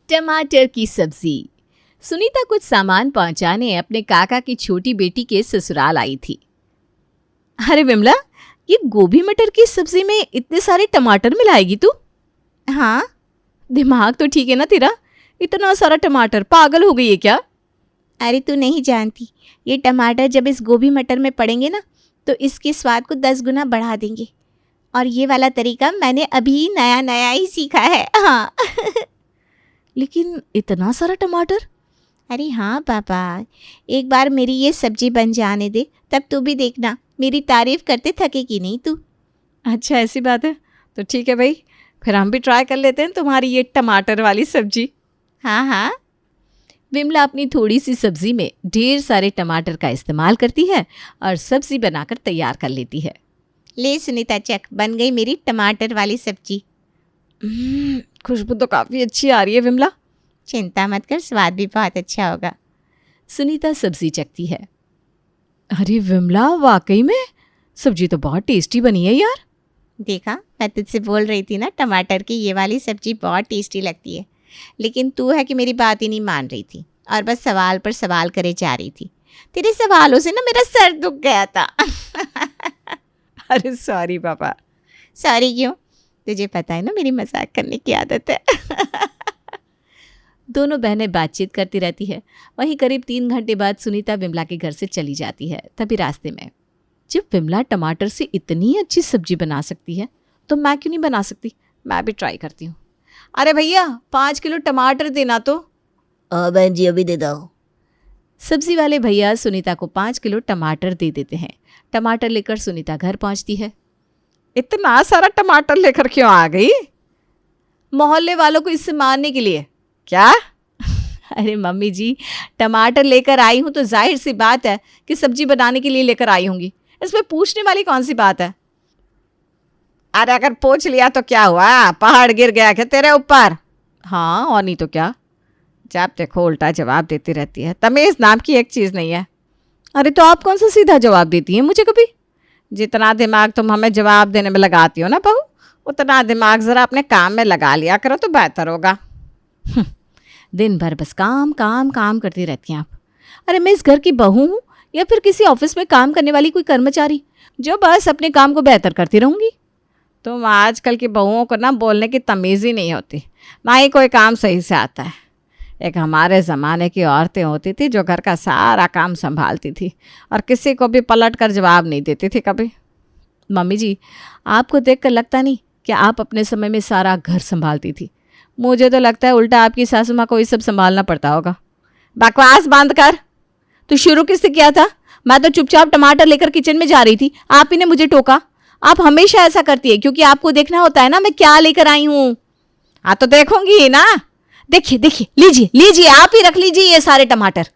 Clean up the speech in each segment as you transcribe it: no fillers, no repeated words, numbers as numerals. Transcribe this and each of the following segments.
टमाटर की सब्जी। सुनीता कुछ सामान पहुंचाने अपने काका की छोटी बेटी के ससुराल आई थी। अरे विमला, ये गोभी मटर की सब्जी में इतने सारे टमाटर मिलाएगी तू? हाँ, दिमाग तो ठीक है ना तेरा? इतना सारा टमाटर, पागल हो गई है क्या? अरे तू नहीं जानती, ये टमाटर जब इस गोभी मटर में पड़ेंगे ना तो इसके स्वाद को 10 गुना बढ़ा देंगे। और ये वाला तरीका मैंने अभी नया नया ही सीखा है। हाँ। लेकिन इतना सारा टमाटर? अरे हाँ पापा, एक बार मेरी ये सब्जी बन जाने दे, तब तू भी देखना मेरी तारीफ करते थकेगी नहीं तू। अच्छा, ऐसी बात है तो ठीक है भाई, फिर हम भी ट्राई कर लेते हैं तुम्हारी ये टमाटर वाली सब्जी। हाँ हाँ। विमला अपनी थोड़ी सी सब्जी में ढेर सारे टमाटर का इस्तेमाल करती है और सब्जी बनाकर तैयार कर लेती है। ले सुनीता, चक, बन गई मेरी टमाटर वाली सब्जी। खुशबू तो काफ़ी अच्छी आ रही है विमला। चिंता मत कर, स्वाद भी बहुत अच्छा होगा। सुनीता सब्जी चखती है। अरे विमला, वाकई में सब्जी तो बहुत टेस्टी बनी है यार। देखा, मैं तुझसे बोल रही थी ना, टमाटर की ये वाली सब्जी बहुत टेस्टी लगती है। लेकिन तू है कि मेरी बात ही नहीं मान रही थी और बस सवाल पर सवाल करे जा रही थी। तेरे सवालों से ना मेरा सर दुख गया था। अरे सॉरी पापा। सॉरी क्यों? तुझे पता है ना मेरी मजाक करने की आदत है। दोनों बहनें बातचीत करती रहती है। वहीं करीब 3 घंटे बाद सुनीता विमला के घर से चली जाती है। तभी रास्ते में, जब विमला टमाटर से इतनी अच्छी सब्जी बना सकती है तो मैं क्यों नहीं बना सकती? मैं भी ट्राई करती हूँ। अरे भैया, 5 किलो टमाटर देना तो। बहन जी, अभी दे दो। सब्जी वाले भैया सुनीता को 5 किलो टमाटर दे देते हैं। टमाटर लेकर सुनीता घर पहुंचती है। इतना सारा टमाटर लेकर क्यों आ गई? मोहल्ले वालों को इससे मारने के लिए। क्या? अरे मम्मी जी, टमाटर लेकर आई हूं तो जाहिर सी बात है कि सब्जी बनाने के लिए लेकर आई होंगी। इसमें पूछने वाली कौन सी बात है? अरे अगर पूछ लिया तो क्या हुआ? पहाड़ गिर गया क्या तेरे ऊपर? हाँ, और नहीं तो क्या। जब देखो उल्टा जवाब देती रहती है। तमीज़ नाम की एक चीज़ नहीं है। अरे तो आप कौन सा सीधा जवाब देती हैं मुझे कभी? जितना दिमाग तुम हमें जवाब देने में लगाती हो ना बहू, उतना दिमाग ज़रा अपने काम में लगा लिया करो तो बेहतर होगा। दिन भर बस काम काम काम करती रहती हैं आप। अरे मैं इस घर की बहू हूँ या फिर किसी ऑफिस में काम करने वाली कोई कर्मचारी जो बस अपने काम को बेहतर करती रहूँगी? तुम आजकल की बहुओं को ना बोलने की तमीज़ ही नहीं होती, ना ही कोई काम सही से आता है। एक हमारे ज़माने की औरतें होती थी जो घर का सारा काम संभालती थी और किसी को भी पलट कर जवाब नहीं देती थी कभी। मम्मी जी, आपको देखकर लगता नहीं कि आप अपने समय में सारा घर संभालती थी। मुझे तो लगता है उल्टा आपकी सासू माँ को ये सब संभालना पड़ता होगा। बकवास बंद कर। तू शुरू किससे किया था? मैं तो चुपचाप टमाटर लेकर किचन में जा रही थी, आप ही ने मुझे टोका। आप हमेशा ऐसा करती है क्योंकि आपको देखना होता है ना मैं क्या लेकर आई हूँ। हाँ तो देखूंगी ही ना। देखिए देखिए, लीजिए लीजिए, आप ही रख लीजिए ये सारे टमाटर।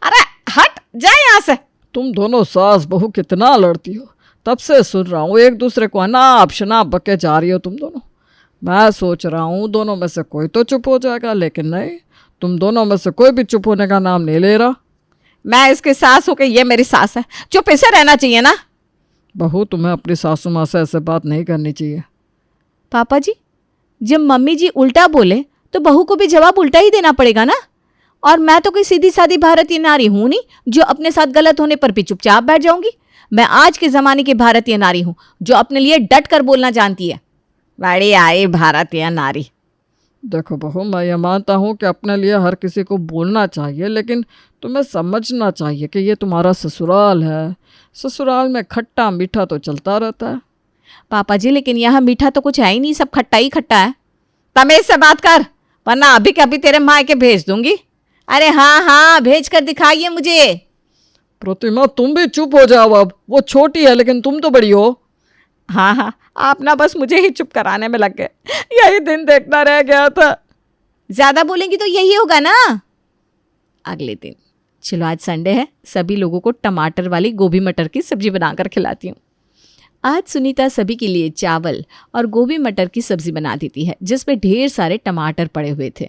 अरे हट जाए यहाँ से। तुम दोनों सास बहू कितना लड़ती हो, तब से सुन रहा हूँ। एक दूसरे को अनाप शनाप बके जा रही हो तुम दोनों। मैं सोच रहा हूँ दोनों में से कोई तो चुप हो जाएगा, लेकिन नहीं, तुम दोनों में से कोई भी चुप होने का नाम नहीं ले रहा। मैं इसकी सास हूँ कि ये मेरी सास है? चुप ऐसे रहना चाहिए ना। बहू, तुम्हें अपनी सासू माँ से ऐसे बात नहीं करनी चाहिए। पापा जी, जब मम्मी जी उल्टा बोले तो बहू को भी जवाब उल्टा ही देना पड़ेगा ना। और मैं तो कोई सीधी सादी भारतीय नारी हूँ नहीं जो अपने साथ गलत होने पर भी चुपचाप बैठ जाऊंगी। मैं आज के ज़माने की भारतीय नारी हूँ जो अपने लिए डट कर बोलना जानती है। बड़ी आई भारतीय नारी। देखो बहू, मैं ये मानता हूँ कि अपने लिए हर किसी को बोलना चाहिए, लेकिन तुम्हें समझना चाहिए कि ये तुम्हारा ससुराल है। ससुराल में खट्टा मीठा तो चलता रहता है। पापा जी, लेकिन यहाँ मीठा तो कुछ है ही नहीं, सब खट्टा ही खट्टा है। तमीज़ से बात कर, वरना अभी के अभी तेरे मायके भेज दूंगी। अरे हाँ हाँ, भेज कर दिखाइए मुझे। प्रतिमा, तुम भी चुप हो जाओ अब। वो छोटी है लेकिन तुम तो बड़ी हो। हाँ हाँ, आप ना बस मुझे ही चुप कराने में लग गए। यही दिन देखना रह गया था। ज़्यादा बोलेंगी तो यही होगा ना। अगले दिन, चलो आज संडे है, सभी लोगों को टमाटर वाली गोभी मटर की सब्जी बनाकर खिलाती हूँ। आज सुनीता सभी के लिए चावल और गोभी मटर की सब्जी बना देती है जिसमें ढेर सारे टमाटर पड़े हुए थे।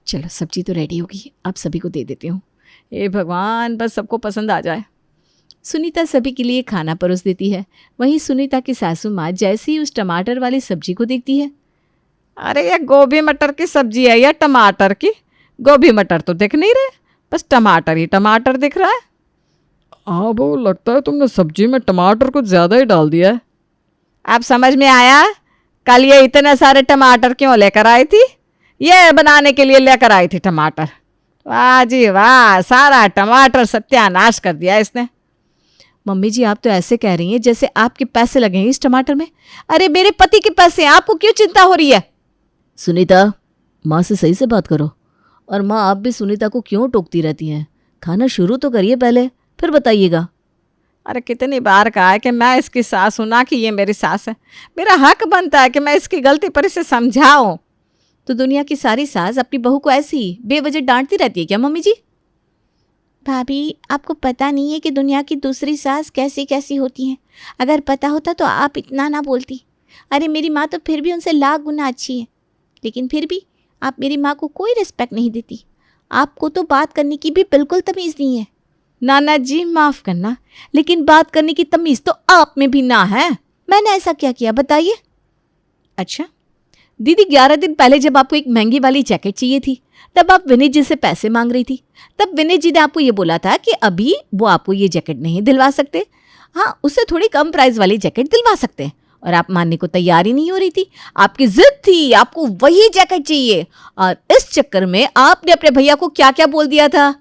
चलो सब्जी तो रेडी होगी, अब सभी को दे देती हूँ। हे भगवान, बस सबको पसंद आ जाए। सुनीता सभी के लिए खाना परोस देती है। वहीं सुनीता की सासू माँ जैसे ही उस टमाटर वाली सब्जी को देखती है, अरे ये गोभी मटर की सब्जी है या टमाटर की? गोभी मटर तो दिख नहीं रहे, बस टमाटर ही टमाटर दिख रहा है। हाँ बहू, लगता है तुमने सब्जी में टमाटर कुछ ज़्यादा ही डाल दिया है। अब समझ में आया कल ये इतने सारे टमाटर क्यों लेकर आई थी? ये बनाने के लिए लेकर आई थी टमाटर। वाह जी वाह, सारा टमाटर सत्यानाश कर दिया इसने। मम्मी जी आप तो ऐसे कह रही हैं जैसे आपके पैसे लगे हैं इस टमाटर में। अरे मेरे पति के पैसे हैं, आपको क्यों चिंता हो रही है? सुनीता, माँ से सही से बात करो। और माँ, आप भी सुनीता को क्यों टोकती रहती हैं? खाना शुरू तो करिए पहले, फिर बताइएगा। अरे कितनी बार कहा है कि मैं इसकी सास हूं, ना कि ये मेरी सास है। मेरा हक बनता है कि मैं इसकी गलती पर इसे समझाऊं। तो दुनिया की सारी सास अपनी बहू को ऐसी ही बेवजह डांटती रहती है क्या मम्मी जी? भाभी, आपको पता नहीं है कि दुनिया की दूसरी सास कैसी कैसी होती हैं। अगर पता होता तो आप इतना ना बोलती। अरे मेरी माँ तो फिर भी उनसे लाख गुना अच्छी है, लेकिन फिर भी आप मेरी माँ को कोई रिस्पेक्ट नहीं देती। आपको तो बात करने की भी बिल्कुल तमीज़ नहीं है। नाना जी माफ़ करना, लेकिन बात करने की तमीज़ तो आप में भी ना है। मैंने ऐसा क्या किया बताइए? अच्छा दीदी, 11 दिन पहले जब आपको एक महंगी वाली जैकेट चाहिए थी, तब आप विनीत जी से पैसे मांग रही थी। तब विनीत जी ने आपको ये बोला था कि अभी वो आपको ये जैकेट नहीं दिलवा सकते, हाँ उससे थोड़ी कम प्राइस वाली जैकेट दिलवा सकते हैं। और आप मानने को तैयार ही नहीं हो रही थी। आपकी जिद थी, आपको वही जैकेट चाहिए। और इस चक्कर में आपने अपने भैया को क्या क्या बोल दिया था,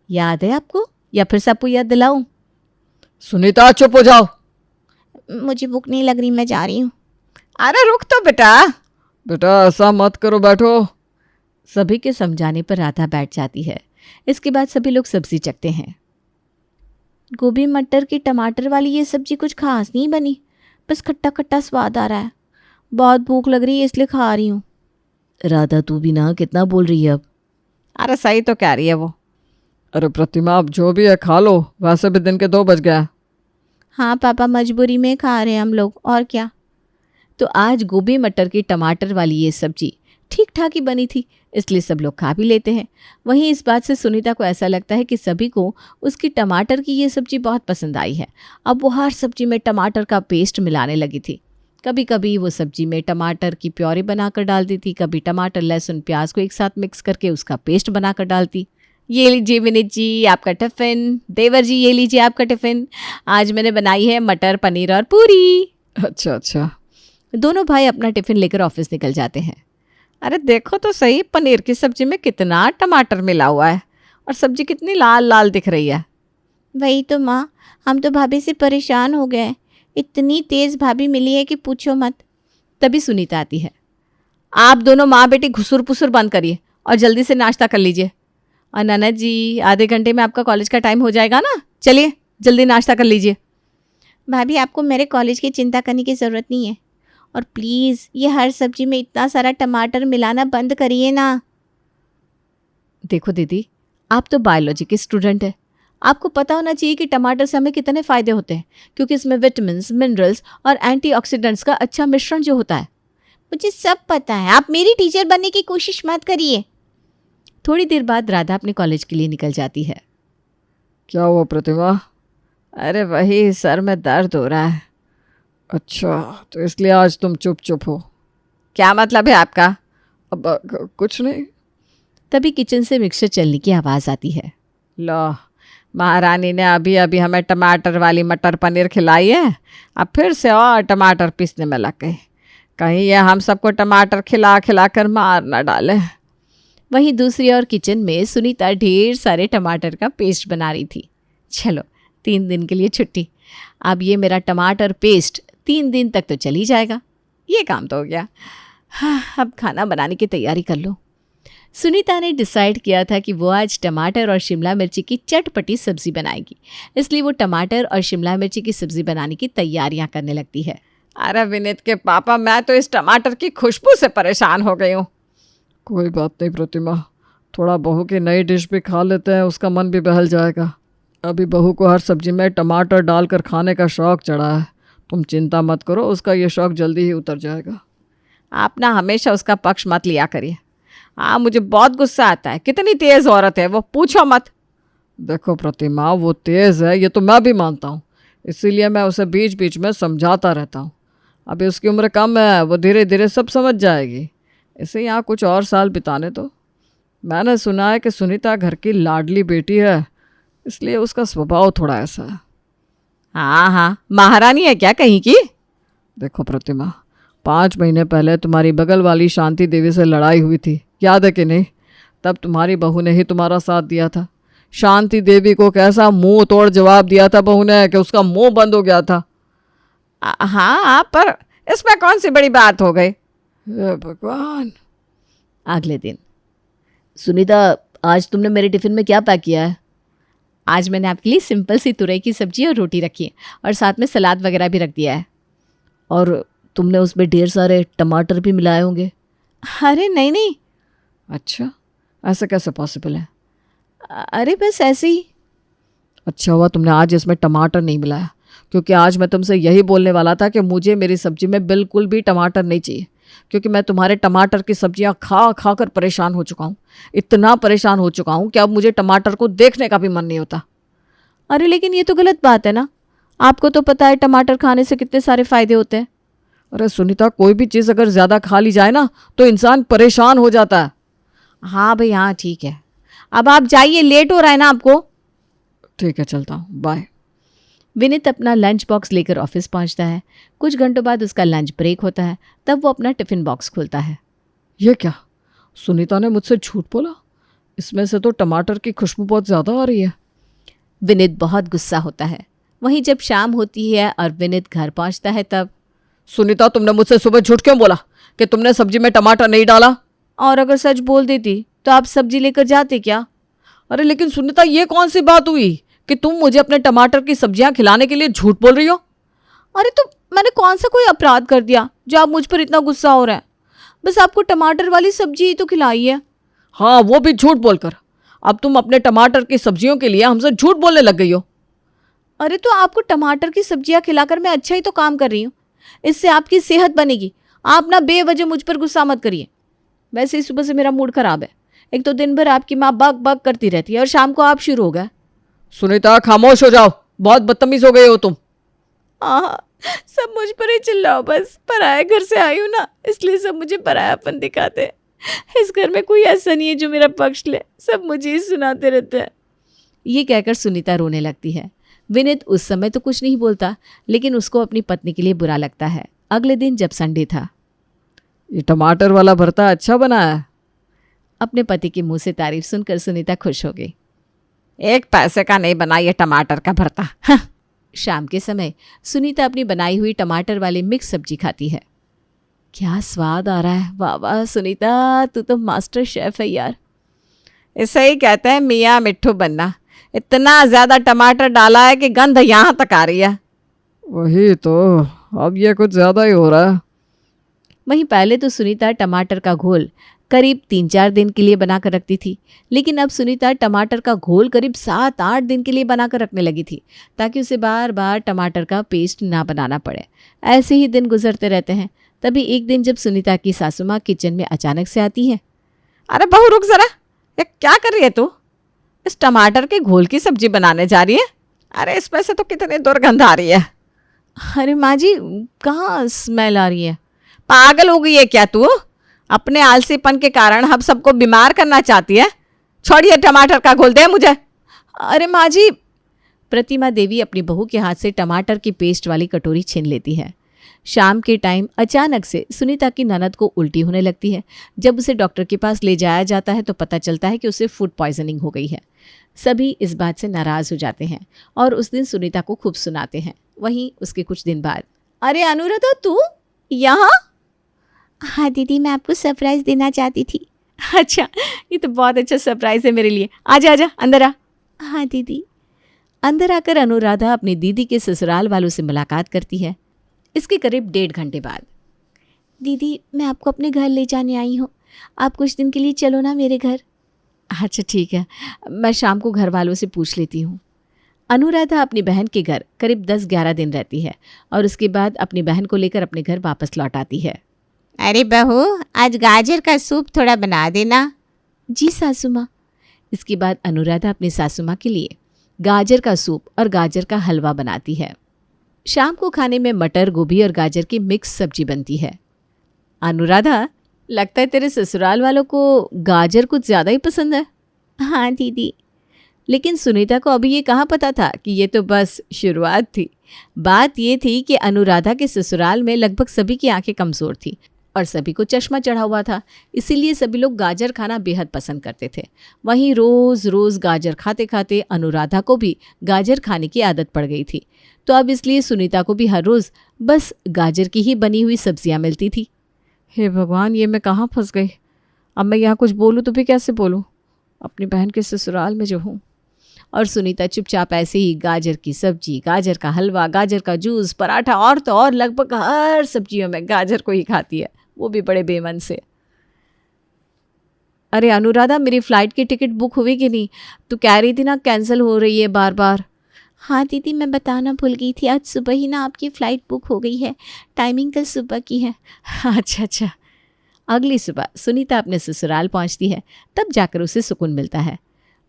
याद है आपको? या फिर से आपको याद दिलाऊं? सुनीता चुप हो जाओ। मुझे भूख नहीं लग रही, मैं जा रही हूँ। अरे रुक तो बेटा। बेटा ऐसा मत करो, बैठो। सभी के समझाने पर राधा बैठ जाती है। इसके बाद सभी लोग सब्जी चखते हैं। गोभी मटर की टमाटर वाली ये सब्जी कुछ खास नहीं बनी, बस खट्टा खट्टा स्वाद आ रहा है। बहुत भूख लग रही है इसलिए खा रही हूँ। राधा, तू भी ना कितना बोल रही है अब। अरे सही तो कह रही है वो। अरे प्रतिमा, अब जो भी है खा लो, वैसे भी दिन के 2 बज गया। हाँ पापा, मजबूरी में खा रहे हैं हम लोग, और क्या। तो आज गोभी मटर की टमाटर वाली ये सब्जी ठीक ठाक ही बनी थी, इसलिए सब लोग खा भी लेते हैं। वहीं इस बात से सुनीता को ऐसा लगता है कि सभी को उसकी टमाटर की ये सब्जी बहुत पसंद आई है। अब वो हर सब्जी में टमाटर का पेस्ट मिलाने लगी थी। कभी कभी वो सब्जी में टमाटर की प्योरी बनाकर डालती थी, कभी टमाटर लहसुन प्याज को एक साथ मिक्स करके उसका पेस्ट बनाकर डालती। ये लीजिए विनीत जी आपका टिफ़िन, देवर जी ये लीजिए आपका टिफ़िन। आज मैंने बनाई है मटर पनीर और पूरी। अच्छा अच्छा। दोनों भाई अपना टिफ़िन लेकर ऑफिस निकल जाते हैं। अरे देखो तो सही, पनीर की सब्जी में कितना टमाटर मिला हुआ है और सब्जी कितनी लाल लाल दिख रही है। वही तो माँ, हम तो भाभी से परेशान हो गए। इतनी तेज़ भाभी मिली है कि पूछो मत। तभी सुनीता आती है। आप दोनों माँ बेटी घुसुर पुसुर बंद करिए और जल्दी से नाश्ता कर लीजिए। और ननद जी, आधे घंटे में आपका कॉलेज का टाइम हो जाएगा ना, चलिए जल्दी नाश्ता कर लीजिए। भाभी, आपको मेरे कॉलेज की चिंता करने की ज़रूरत नहीं है। और प्लीज़ ये हर सब्जी में इतना सारा टमाटर मिलाना बंद करिए ना। देखो दीदी, आप तो बायोलॉजी के स्टूडेंट है, आपको पता होना चाहिए कि टमाटर से हमें कितने फ़ायदे होते हैं, क्योंकि इसमें विटामिन्स, मिनरल्स और एंटीऑक्सीडेंट्स का अच्छा मिश्रण जो होता है। मुझे सब पता है, आप मेरी टीचर बनने की कोशिश मत करिए। थोड़ी देर बाद राधा अपने कॉलेज के लिए निकल जाती है। क्या हुआ प्रतिमा? अरे वही, सर में दर्द हो रहा है। अच्छा, तो इसलिए आज तुम चुप चुप हो? क्या मतलब है आपका? अब कुछ नहीं। तभी किचन से मिक्सर चलने की आवाज़ आती है। लो, महारानी ने अभी अभी हमें टमाटर वाली मटर पनीर खिलाई है, अब फिर से और टमाटर पीसने में लग गई। कहीं ये हम सबको टमाटर खिला खिला कर मार न डाले। वहीं दूसरी ओर किचन में सुनीता ढेर सारे टमाटर का पेस्ट बना रही थी। चलो 3 दिन के लिए छुट्टी। अब ये मेरा टमाटर पेस्ट 3 दिन तक तो चल ही जाएगा। ये काम तो हो गया। हाँ, अब खाना बनाने की तैयारी कर लो। सुनीता ने डिसाइड किया था कि वो आज टमाटर और शिमला मिर्ची की चटपटी सब्ज़ी बनाएगी, इसलिए वो टमाटर और शिमला मिर्ची की सब्ज़ी बनाने की तैयारियां करने लगती है। अरे विनीत के पापा, मैं तो इस टमाटर की खुशबू से परेशान हो गई हूँ। कोई बात नहीं प्रतिमा, थोड़ा बहू की नई डिश भी खा लेते हैं, उसका मन भी बहल जाएगा। अभी बहू को हर सब्जी में टमाटर डालकर खाने का शौक़ चढ़ा है। तुम चिंता मत करो, उसका ये शौक़ जल्दी ही उतर जाएगा। आप ना हमेशा उसका पक्ष मत लिया करिए। हाँ, मुझे बहुत गुस्सा आता है। कितनी तेज़ औरत है वो, पूछो मत। देखो प्रतिमा, वो तेज़ है ये तो मैं भी मानता हूँ, इसीलिए मैं उसे बीच बीच में समझाता रहता हूँ। अभी उसकी उम्र कम है, वो धीरे धीरे सब समझ जाएगी। इसे यहाँ कुछ और साल बिताने दो। मैंने सुना है कि सुनीता घर की लाडली बेटी है, इसलिए उसका स्वभाव थोड़ा ऐसा है। हाँ हाँ, महारानी है क्या कहीं की? देखो प्रतिमा, 5 महीने पहले तुम्हारी बगल वाली शांति देवी से लड़ाई हुई थी, याद है कि नहीं? तब तुम्हारी बहू ने ही तुम्हारा साथ दिया था। शांति देवी को कैसा मुंह तोड़ जवाब दिया था बहू ने कि उसका मुंह बंद हो गया था। हाँ, पर इसमें कौन सी बड़ी बात हो गई? हे भगवान। अगले दिन, सुनीता आज तुमने मेरे टिफ़िन में क्या पैक किया है? आज मैंने आपके लिए सिंपल सी तुरई की सब्जी और रोटी रखी है, और साथ में सलाद वगैरह भी रख दिया है। और तुमने उसमें ढेर सारे टमाटर भी मिलाए होंगे। अरे नहीं नहीं, अच्छा, ऐसा कैसे पॉसिबल है? अरे बस ऐसे ही। अच्छा हुआ तुमने आज इसमें टमाटर नहीं मिलाया, क्योंकि आज मैं तुमसे यही बोलने वाला था कि मुझे मेरी सब्जी में बिल्कुल भी टमाटर नहीं चाहिए, क्योंकि मैं तुम्हारे टमाटर की सब्जियां खा खा कर परेशान हो चुका हूँ। इतना परेशान हो चुका हूँ कि अब मुझे टमाटर को देखने का भी मन नहीं होता। अरे लेकिन ये तो गलत बात है ना, आपको तो पता है टमाटर खाने से कितने सारे फायदे होते हैं। अरे सुनीता, कोई भी चीज़ अगर ज़्यादा खा ली जाए ना तो इंसान परेशान हो जाता है। हाँ भाई हाँ, ठीक है, अब आप जाइए, लेट हो रहा है ना आपको। ठीक है, चलता हूँ, बाय। विनीत अपना लंच बॉक्स लेकर ऑफिस पहुंचता है। कुछ घंटों बाद उसका लंच ब्रेक होता है, तब वो अपना टिफ़िन बॉक्स खोलता है। ये क्या, सुनीता ने मुझसे झूठ बोला? इसमें से तो टमाटर की खुशबू बहुत ज़्यादा आ रही है। विनीत बहुत गुस्सा होता है। वहीं जब शाम होती है और विनीत घर पहुंचता है तब, सुनीता, तुमने मुझसे सुबह झूठ क्यों बोला कि तुमने सब्जी में टमाटर नहीं डाला? और अगर सच बोल देती तो आप सब्जी लेकर जाते क्या? अरे लेकिन सुनीता, ये कौन सी बात हुई कि तुम मुझे अपने टमाटर की सब्जियां खिलाने के लिए झूठ बोल रही हो? अरे तो मैंने कौन सा कोई अपराध कर दिया जो आप मुझ पर इतना गुस्सा हो रहा है? बस आपको टमाटर वाली सब्जी ही तो खिलाई है। हाँ, वो भी झूठ बोलकर। अब तुम अपने टमाटर की सब्जियों के लिए हमसे झूठ बोलने लग गई हो। अरे तो आपको टमाटर की सब्जियां खिलाकर मैं अच्छा ही तो काम कर रही हूँ, इससे आपकी सेहत बनेगी। आप ना बेवजह मुझ पर गुस्सा मत करिए। वैसे ही सुबह से मेरा मूड खराब है, एक तो दिन भर आपकी माँ बक बक करती रहती है और शाम को आप शुरू हो गए। सुनीता, खामोश हो जाओ, बहुत बदतमीज हो गए हो तुम। हाँ, सब मुझ पर ही चिल्लाओ बस। पराया घर से आई हूँ ना, इसलिए सब मुझे परायापन दिखाते हैं। इस घर में कोई ऐसा नहीं है जो मेरा पक्ष ले, सब मुझे ही सुनाते रहते हैं। ये कहकर सुनीता रोने लगती है। विनीत उस समय तो कुछ नहीं बोलता, लेकिन उसको अपनी पत्नी के लिए बुरा लगता है। अगले दिन जब संडे था, ये टमाटर वाला भरता अच्छा बना है। अपने पति के मुंह से तारीफ सुनकर सुनीता खुश हो गई। एक पैसे का नहीं बना ये टमाटर का भरता। शाम के समय सुनीता अपनी बनाई हुई टमाटर वाली मिक्स सब्जी खाती है। क्या स्वाद आ रहा है, वाह वाह सुनीता, तू तो मास्टर शेफ है यार। इसे ही कहते हैं मियाँ मिट्ठू बनना। इतना ज़्यादा टमाटर डाला है कि गंध यहाँ तक आ रही है। वही तो, अब ये कुछ ज़्यादा ही हो रहा है। वहीं पहले तो सुनीता टमाटर का घोल करीब 3-4 दिन के लिए बनाकर रखती थी, लेकिन अब सुनीता टमाटर का घोल करीब 7-8 दिन के लिए बनाकर रखने लगी थी, ताकि उसे बार बार टमाटर का पेस्ट ना बनाना पड़े। ऐसे ही दिन गुजरते रहते हैं। तभी एक दिन जब सुनीता की सासू माँ किचन में अचानक से आती है। अरे बहू रुक ज़रा, ये क्या कर रही है तू? इस टमाटर के घोल की सब्जी बनाने जा रही है? अरे इसमें से तो कितनी दुर्गंध आ रही है। अरे माँ जी, कहाँ स्मेल आ रही है? पागल हो गई है क्या तू? अपने आलसीपन के कारण हम सबको बीमार करना चाहती है। छोड़िए, टमाटर का घोल दे मुझे। अरे माँ जी। प्रतिमा देवी अपनी बहू के हाथ से टमाटर की पेस्ट वाली कटोरी छीन लेती है। शाम के टाइम अचानक से सुनीता की ननद को उल्टी होने लगती है। जब उसे डॉक्टर के पास ले जाया जाता है तो पता चलता है कि उसे फूड पॉइजनिंग हो गई है। सभी इस बात से नाराज़ हो जाते हैं और उस दिन सुनीता को खूब सुनाते हैं। वहीं उसके कुछ दिन बाद, अरे अनुराधा, तू यहाँ? हाँ दीदी, मैं आपको सरप्राइज़ देना चाहती थी। अच्छा, ये तो बहुत अच्छा सरप्राइज़ है मेरे लिए। आजा आजा, अंदर आ। हाँ दीदी। अंदर आकर अनुराधा अपनी दीदी के ससुराल वालों से मुलाकात करती है। इसके करीब 1.5 घंटे बाद, दीदी मैं आपको अपने घर ले जाने आई हूँ, आप कुछ दिन के लिए चलो ना मेरे घर। अच्छा ठीक है, मैं शाम को घर वालों से पूछ लेती हूँ। अनुराधा अपनी बहन के घर करीब 10-11 दिन रहती है और उसके बाद अपनी बहन को लेकर अपने घर वापस लौट आती है। अरे बहू, आज गाजर का सूप थोड़ा बना देना। जी सासू माँ। इसके बाद अनुराधा अपनी सासू माँ के लिए गाजर का सूप और गाजर का हलवा बनाती है। शाम को खाने में मटर, गोभी और गाजर की मिक्स सब्जी बनती है। अनुराधा, लगता है तेरे ससुराल वालों को गाजर कुछ ज़्यादा ही पसंद है। हाँ दीदी। लेकिन सुनीता को अभी ये कहाँ पता था कि ये तो बस शुरुआत थी। बात ये थी कि अनुराधा के ससुराल में लगभग सभी की आंखें कमज़ोर थी और सभी को चश्मा चढ़ा हुआ था, इसीलिए सभी लोग गाजर खाना बेहद पसंद करते थे। वहीं रोज़ रोज़ गाजर खाते खाते अनुराधा को भी गाजर खाने की आदत पड़ गई थी, तो अब इसलिए सुनीता को भी हर रोज़ बस गाजर की ही बनी हुई सब्जियां मिलती थी। हे भगवान, ये मैं कहाँ फंस गई। अब मैं यहाँ कुछ बोलूँ तो भी कैसे बोलूँ, अपनी बहन के ससुराल में जो हूँ। और सुनीता चुपचाप ऐसे ही गाजर की सब्जी, गाजर का हलवा, गाजर का जूस, पराठा और तो और लगभग हर सब्जियों में गाजर को ही खाती है, वो भी बड़े बेमन से। अरे अनुराधा, मेरी फ़्लाइट की टिकट बुक हुई कि नहीं? तू कह रही थी ना कैंसिल हो रही है बार बार। हाँ दीदी, मैं बताना भूल गई थी, आज सुबह ही ना आपकी फ़्लाइट बुक हो गई है। टाइमिंग कल सुबह की है। अच्छा। अगली सुबह सुनीता अपने ससुराल पहुंचती है, तब जाकर उसे सुकून मिलता है।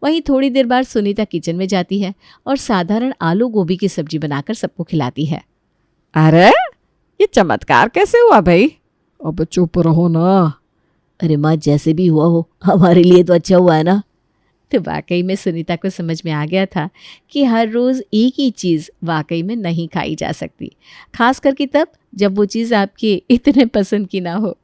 वहीं थोड़ी देर बाद सुनीता किचन में जाती है और साधारण आलू गोभी की सब्जी बनाकर सबको खिलाती है। अरे ये चमत्कार कैसे हुआ भाई? अब चुप रहो ना। अरे माँ, जैसे भी हुआ हो हमारे लिए तो अच्छा हुआ है ना। तो वाकई में सुनीता को समझ में आ गया था कि हर रोज़ एक ही चीज़ वाकई में नहीं खाई जा सकती, खास करके तब जब वो चीज़ आपके इतने पसंद की ना हो।